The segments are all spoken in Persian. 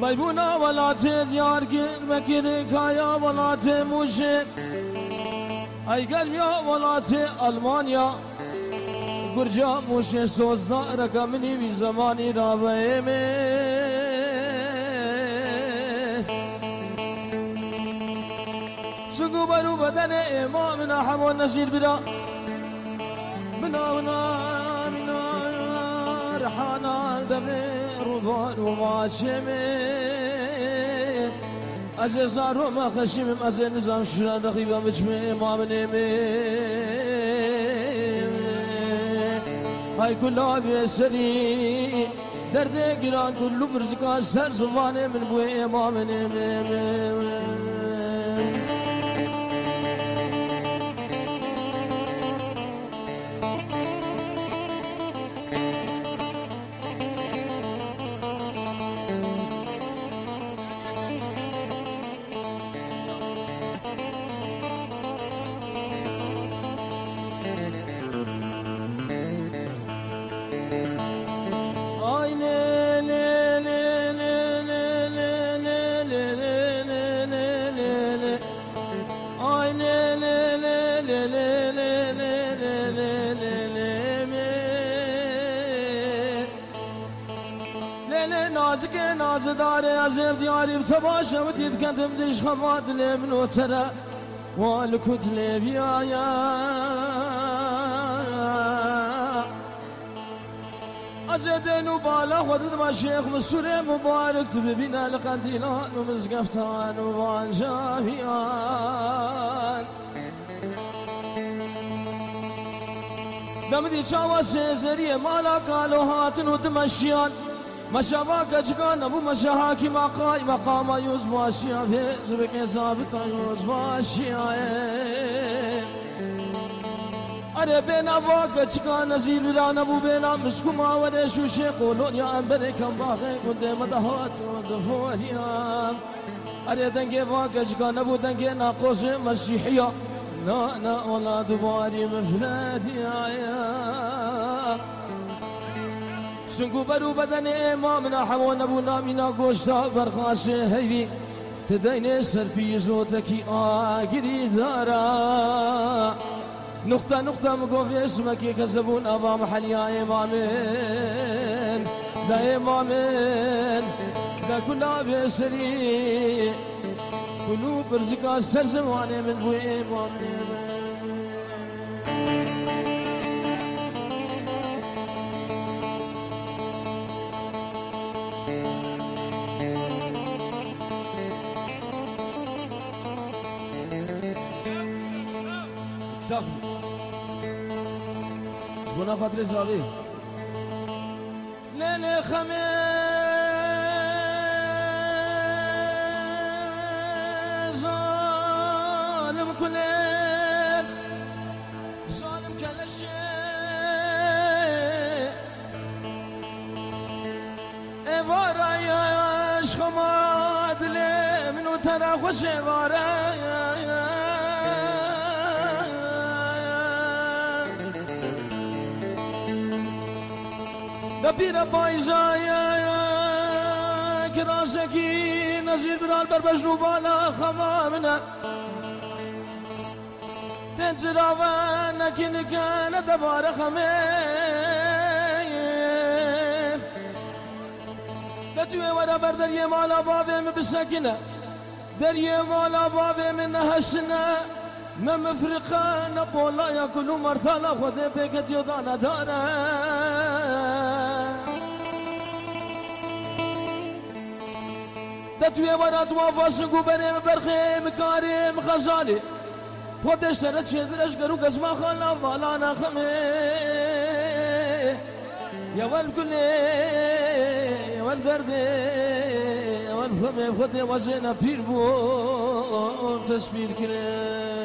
میبونا ولات دیارگیر بکر کایا ولات موشه ای گلمیا ولات آلمانیا گرجا موشه سوزدا رقمنی بی زمانی را بهمه سقو برو بدن امامنا حمون نشیر برا منا رحانا دمر وبار وماشمه از زارو ما خشیم از نظام شورا رقیبا مجمع امامنه های کلا بیسری درد گران کلو برزکا سر زبانه من بوی امامنه نازك ناز داري عزيب دياري بتباشا وديد كنتم ديش خماد لي منو ترى والكت لي بيايا أزدين وبالا ودد ما شيخ مسوري مبارك تبينا لقنديلان ومزقفتان وبان جافيان دمدي شاوا سيزري مالا قالوا هاتن ودمشيان مشاواك جكان ابو مشاهاكي مقام يوسف واشياء في زبك ثابت يوسف واشياء ارے بينا واك جكان نزير لا ابو بينا مسكما ودشو شيقولون يا امبري كم باخي قدام دهات ودفوريا ارے دنگي واك جكان ابو دنگي ناقوس مسيحيه نا ولا دباري مفرديا شنكو برو بدن امامنا حمون ابونا منا گوشتا برخاشه هیوی تدین سرپیزو تکی آگری دارا نقطة مقوف اسمك كذبون أبا محل يا إمامين دا إمامين دا كنا بيسري قلوب برزقا سر زماني من بو إمامين شبونا خاطر زاوي ليلة خميس ظالم كليب ظالم كل شيء إبارة يا شخماد لي منو ترى خوش إبارة بيرا بايزايا كراسكي نزيل برال بربجنو بالا خمامنا تنزل عوانا كن كان دبار خمين بتوي ورا بردر يمالا بابي من بسكنة در يمالا بابي من هسنا ما مفرقا نبولا ياكلوا مرتالا خذ بيكت يضانا دارا دتوي ورات وافاسقو بريم برخيم كاريم خزالي خودش سرت شدرش قرو قسما خلا فالانا خمي يا والكل يا والفردي يا والفمي خدي وزينا بيربو تسبيل كريم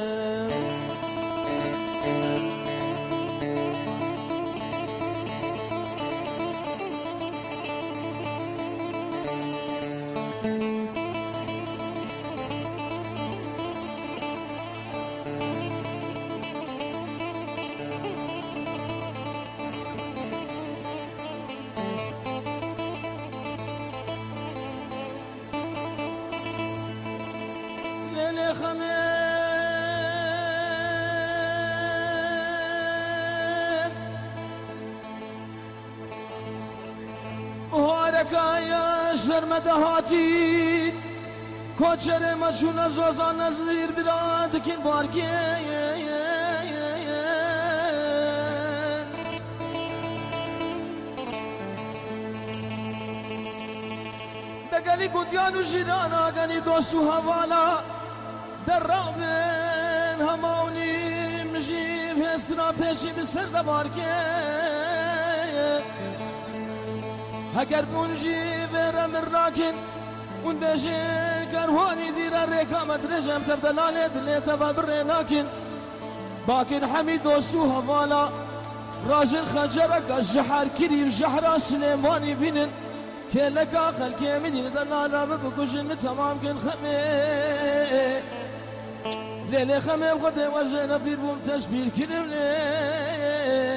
وەرەکایە شەرمەدە هاتی کۆچەرێ مەچوونە زۆزان نەزیر برا دکین بارکێ دەگەلی گوندیان و ژیرانە گەنی دۆست و هەواڵە دەڕاوێن هەماونی مژیب هێسترا پێشی بسەر دەبارکێ هەگەر بونجی بێرە مڕاکن اون بێژێن کەروانی دیرە ڕێکامە درێژەم تەردەلالێ دلێتە بە بڕێ ناکن باکن هەمی دۆست و هەواڵە ڕاژن خەنجەرەکە ژەحار کریب ژەحرا سلێمانی بینن کێلەکە خەلکێ منی دەلانا ببکوژن تەمام کن خەمێ لێلێ خەمێ خۆدێ وەژێنە پیر بووم تەشبیر کردم لێ